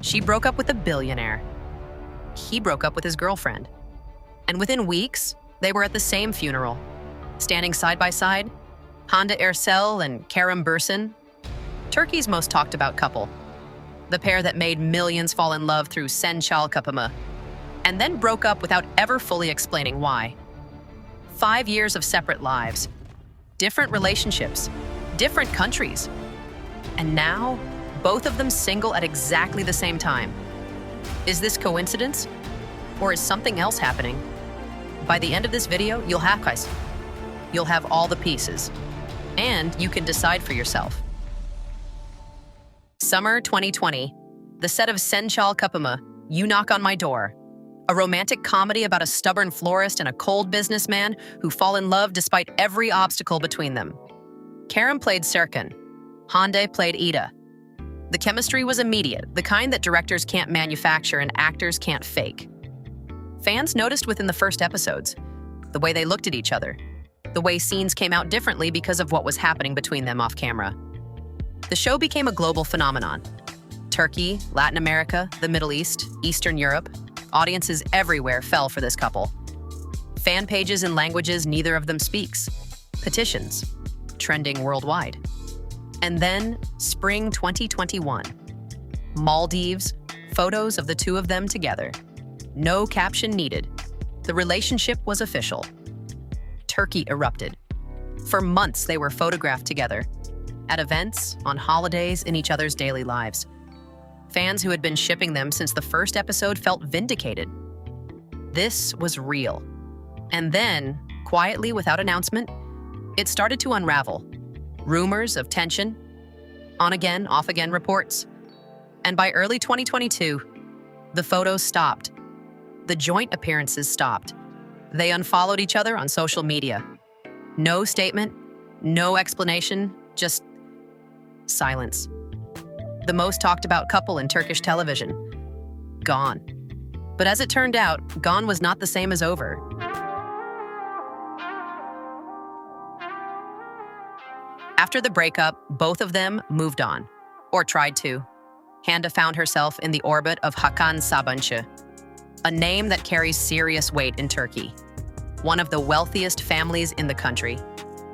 She broke up with a billionaire. He broke up with his girlfriend. And within weeks, they were at the same funeral, standing side by side, Hande Erçel and Kerem Bürsin, Turkey's most talked about couple, the pair that made millions fall in love through Erçel Kerem, and then broke up without ever fully explaining why. 5 years of separate lives, different relationships, different countries, and now both of them single at exactly the same time. Is this coincidence? Or is something else happening? By the end of this video, you'll have all the pieces, and you can decide for yourself. Summer 2020, the set of Erçel Kerem, You Knock on My Door, a romantic comedy about a stubborn florist and a cold businessman who fall in love despite every obstacle between them. Kerem played Serkan, Hande played Ida. The chemistry was immediate, the kind that directors can't manufacture and actors can't fake. Fans noticed within the first episodes, the way they looked at each other, the way scenes came out differently because of what was happening between them off camera. The show became a global phenomenon. Turkey, Latin America, the Middle East, Eastern Europe, audiences everywhere fell for this couple. Fan pages in languages neither of them speaks, petitions, trending worldwide. And then, spring 2021. Maldives, photos of the two of them together. No caption needed. The relationship was official. Turkey erupted. For months, they were photographed together, at events, on holidays, in each other's daily lives. Fans who had been shipping them since the first episode felt vindicated. This was real. And then, quietly, without announcement, it started to unravel. Rumors of tension, on-again, off-again reports. And by early 2022, the photos stopped. The joint appearances stopped. They unfollowed each other on social media. No statement, no explanation, just silence. The most talked about couple in Turkish television. Gone. But as it turned out, gone was not the same as over. After the breakup, both of them moved on, or tried to. Hande found herself in the orbit of Hakan Sabancı, a name that carries serious weight in Turkey, one of the wealthiest families in the country.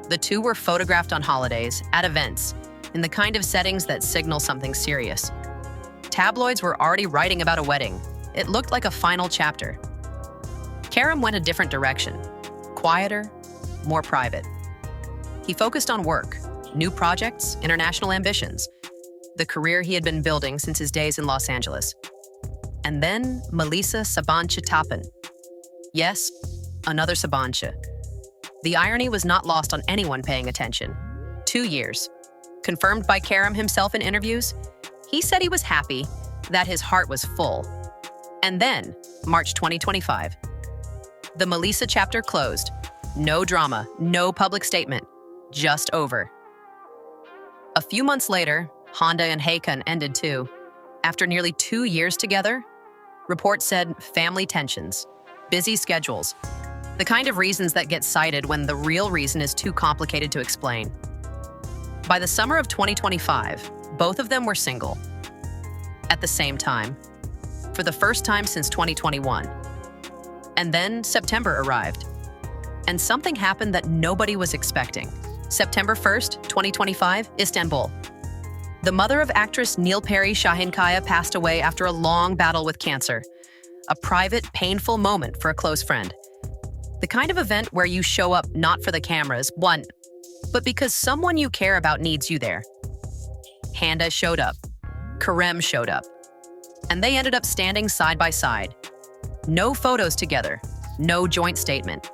The two were photographed on holidays, at events, in the kind of settings that signal something serious. Tabloids were already writing about a wedding. It looked like a final chapter. Kerem went a different direction, quieter, more private. He focused on work, new projects, international ambitions, the career he had been building since his days in Los Angeles. And then Melisa Sabancı Tapan. Yes, another Sabancı. The irony was not lost on anyone paying attention. 2 years. Confirmed by Kerem himself in interviews, he said he was happy, that his heart was full. And then, March 2025. The Melisa chapter closed. No drama, no public statement, just over. A few months later, Hande and Hakan ended too. After nearly 2 years together, reports said family tensions, busy schedules, the kind of reasons that get cited when the real reason is too complicated to explain. By the summer of 2025, both of them were single. At the same time, for the first time since 2021. And then September arrived. And something happened that nobody was expecting. September 1st, 2025, Istanbul. The mother of actress Nilperi Şahinkaya passed away after a long battle with cancer. A private, painful moment for a close friend. The kind of event where you show up not for the cameras, but because someone you care about needs you there. Hande showed up. Kerem showed up. And they ended up standing side by side. No photos together, no joint statement.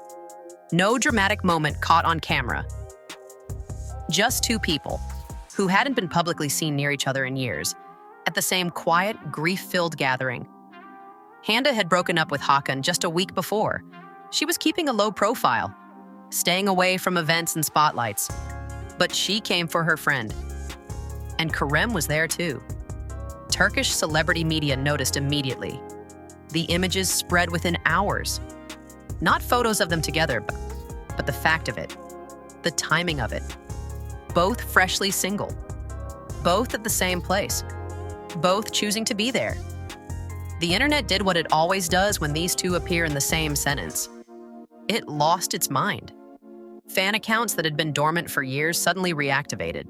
No dramatic moment caught on camera. Just two people, who hadn't been publicly seen near each other in years, at the same quiet, grief-filled gathering. Hande had broken up with Hakan just a week before. She was keeping a low profile, staying away from events and spotlights. But she came for her friend. And Kerem was there too. Turkish celebrity media noticed immediately. The images spread within hours. Not photos of them together, but the fact of it, the timing of it. Both freshly single, both at the same place. both choosing to be there. The internet did what it always does when these two appear in the same sentence. It lost its mind. Fan accounts that had been dormant for years suddenly reactivated.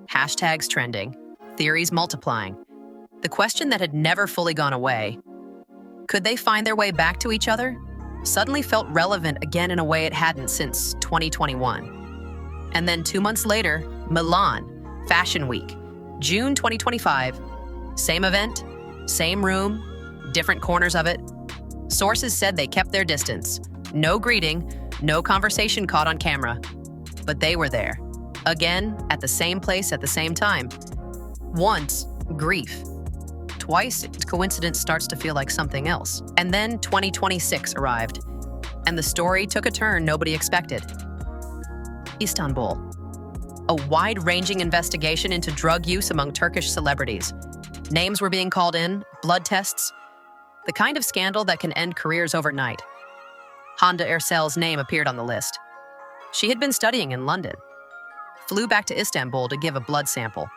Hashtags trending, theories multiplying. The question that had never fully gone away, could they find their way back to each other, suddenly felt relevant again in a way it hadn't since 2021. And then 2 months later, Milan, Fashion Week, June 2025. Same event, same room, different corners of it. Sources said they kept their distance. No greeting, no conversation caught on camera. But they were there. Again, at the same place at the same time. Once, grief. Twice, coincidence starts to feel like something else. And then 2026 arrived, and the story took a turn nobody expected. Istanbul. A wide-ranging investigation into drug use among Turkish celebrities. Names were being called in, blood tests. The kind of scandal that can end careers overnight. Hande Erçel's name appeared on the list. She had been studying in London. Flew back to Istanbul to give a blood sample.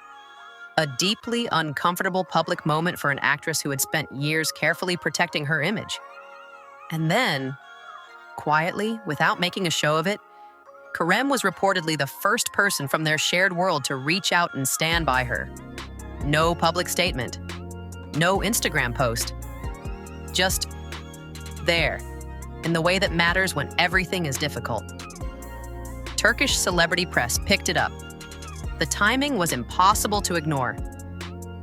A deeply uncomfortable public moment for an actress who had spent years carefully protecting her image. And then, quietly, without making a show of it, Kerem was reportedly the first person from their shared world to reach out and stand by her. No public statement. No Instagram post. Just there, in the way that matters when everything is difficult. Turkish celebrity press picked it up. The timing was impossible to ignore.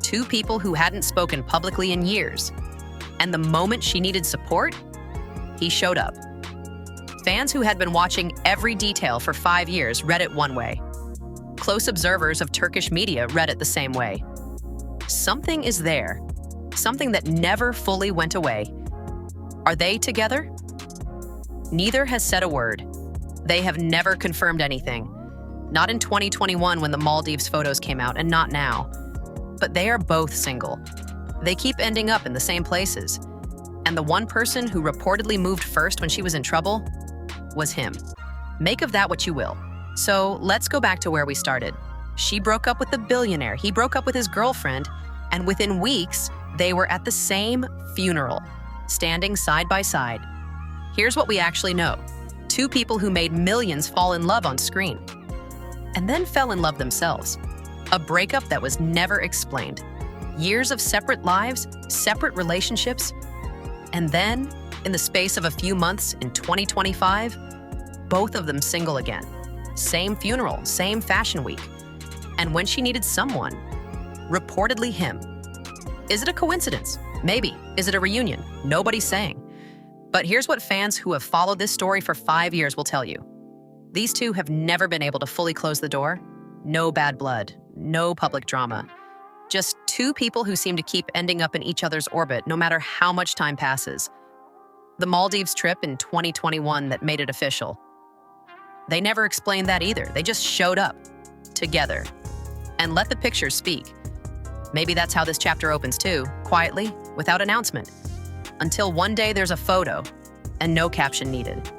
Two people who hadn't spoken publicly in years. And the moment she needed support, he showed up. Fans who had been watching every detail for 5 years read it one way. Close observers of Turkish media read it the same way. Something is there. Something that never fully went away. Are they together? Neither has said a word. They have never confirmed anything. Not in 2021 when the Maldives photos came out, and not now. But they are both single. They keep ending up in the same places. And the one person who reportedly moved first when she was in trouble was him. Make of that what you will. So let's go back to where we started. She broke up with the billionaire, he broke up with his girlfriend, and within weeks, they were at the same funeral, standing side by side. Here's what we actually know. Two people who made millions fall in love on screen. And then fell in love themselves. A breakup that was never explained. Years of separate lives, separate relationships, and then, in the space of a few months in 2025, both of them single again. Same funeral, same fashion week. And when she needed someone, reportedly him. Is it a coincidence? Maybe. Is it a reunion? Nobody's saying. But here's what fans who have followed this story for 5 years will tell you. These two have never been able to fully close the door. No bad blood, no public drama. Just two people who seem to keep ending up in each other's orbit no matter how much time passes. The Maldives trip in 2021 that made it official. They never explained that either. They just showed up, together, and let the pictures speak. Maybe that's how this chapter opens too, quietly, without announcement. Until one day there's a photo, and no caption needed.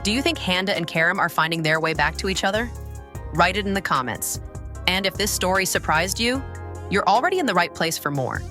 Do you think Hande and Kerem are finding their way back to each other? Write it in the comments. And if this story surprised you, you're already in the right place for more.